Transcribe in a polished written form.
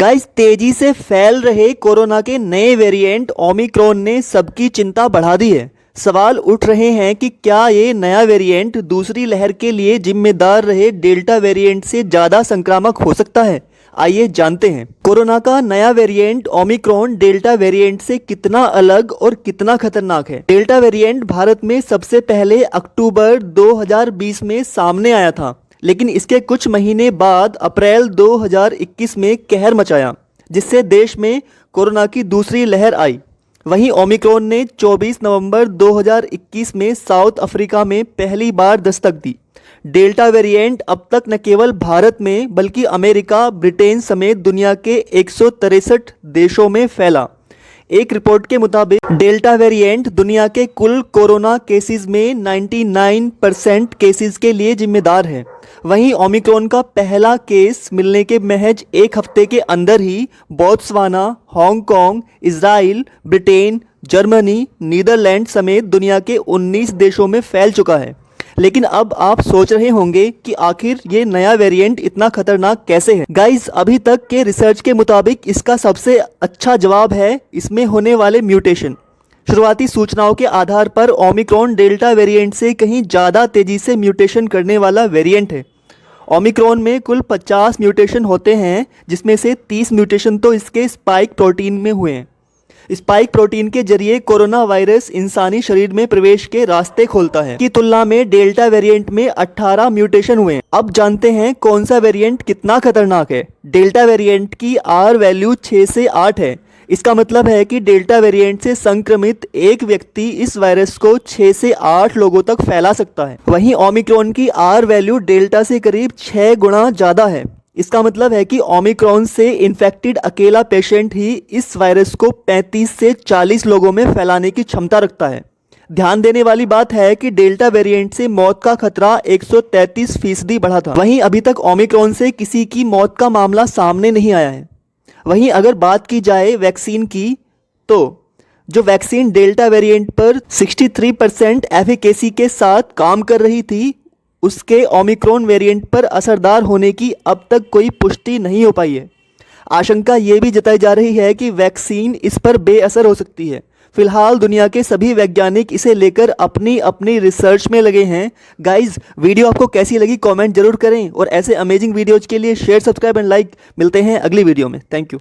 Guys, तेजी से फैल रहे कोरोना के नए वेरिएंट ओमिक्रॉन ने सबकी चिंता बढ़ा दी है। सवाल उठ रहे हैं कि क्या ये नया वेरिएंट दूसरी लहर के लिए जिम्मेदार रहे डेल्टा वेरिएंट से ज़्यादा संक्रामक हो सकता है। आइए जानते हैं कोरोना का नया वेरिएंट ओमिक्रॉन डेल्टा वेरिएंट से कितना अलग और कितना खतरनाक है। डेल्टा वेरिएंट भारत में सबसे पहले अक्टूबर 2020 में सामने आया था, लेकिन इसके कुछ महीने बाद अप्रैल 2021 में कहर मचाया, जिससे देश में कोरोना की दूसरी लहर आई। वहीं ओमिक्रॉन ने 24 नवंबर 2021 में साउथ अफ्रीका में पहली बार दस्तक दी। डेल्टा वेरिएंट अब तक न केवल भारत में बल्कि अमेरिका, ब्रिटेन समेत दुनिया के 163 देशों में फैला। एक रिपोर्ट के मुताबिक डेल्टा वेरिएंट दुनिया के कुल कोरोना केसेस में 99% केसेस के लिए जिम्मेदार है। वहीं ओमिक्रॉन का पहला केस मिलने के महज एक हफ्ते के अंदर ही Botswana, Hong Kong, Israel, Britain, Germany, Netherland समेत दुनिया के 19 देशों में फैल चुका है। लेकिन अब आप सोच रहे होंगे कि आखिर ये नया वेरिएंट इतना खतरनाक कैसे है। गाइस, अभी तक के रिसर्च के मुताबिक इसका सबसे अच्छा जवाब है इसमें होने वाले म्यूटेशन। शुरुआती सूचनाओं के आधार पर ओमिक्रॉन डेल्टा वेरिएंट से कहीं ज़्यादा तेजी से म्यूटेशन करने वाला वेरिएंट है। ओमिक्रॉन में कुल 50 म्यूटेशन होते हैं, जिसमें से 30 म्यूटेशन तो इसके स्पाइक प्रोटीन में हुए हैं। स्पाइक प्रोटीन के जरिए कोरोना वायरस इंसानी शरीर में प्रवेश के रास्ते खोलता है। की तुलना में डेल्टा वेरिएंट में 18 म्यूटेशन हुए हैं। अब जानते हैं कौन सा वेरिएंट कितना खतरनाक है। डेल्टा वेरिएंट की आर वैल्यू 6 से 8 है। इसका मतलब है कि डेल्टा वेरिएंट से संक्रमित एक व्यक्ति इस वायरस को 6 से 8 लोगों तक फैला सकता है। वहीं ओमिक्रॉन की आर वैल्यू डेल्टा से करीब 6 गुना ज़्यादा है। इसका मतलब है कि ओमिक्रॉन से इन्फेक्टेड अकेला पेशेंट ही इस वायरस को 35 से 40 लोगों में फैलाने की क्षमता रखता है। ध्यान देने वाली बात है कि डेल्टा वेरिएंट से मौत का खतरा 133% बढ़ा था। वहीं अभी तक ओमिक्रॉन से किसी की मौत का मामला सामने नहीं आया है। वहीं अगर बात की जाए वैक्सीन की, तो जो वैक्सीन डेल्टा वेरिएंट पर 63% एफिकेसी के साथ काम कर रही थी, उसके ओमिक्रॉन वेरिएंट पर असरदार होने की अब तक कोई पुष्टि नहीं हो पाई है। आशंका ये भी जताई जा रही है कि वैक्सीन इस पर बेअसर हो सकती है। फिलहाल दुनिया के सभी वैज्ञानिक इसे लेकर अपनी अपनी रिसर्च में लगे हैं। गाइज, वीडियो आपको कैसी लगी कमेंट जरूर करें और ऐसे अमेजिंग वीडियोज के लिए शेयर, सब्सक्राइब एंड लाइक। मिलते हैं अगली वीडियो में। Thank you.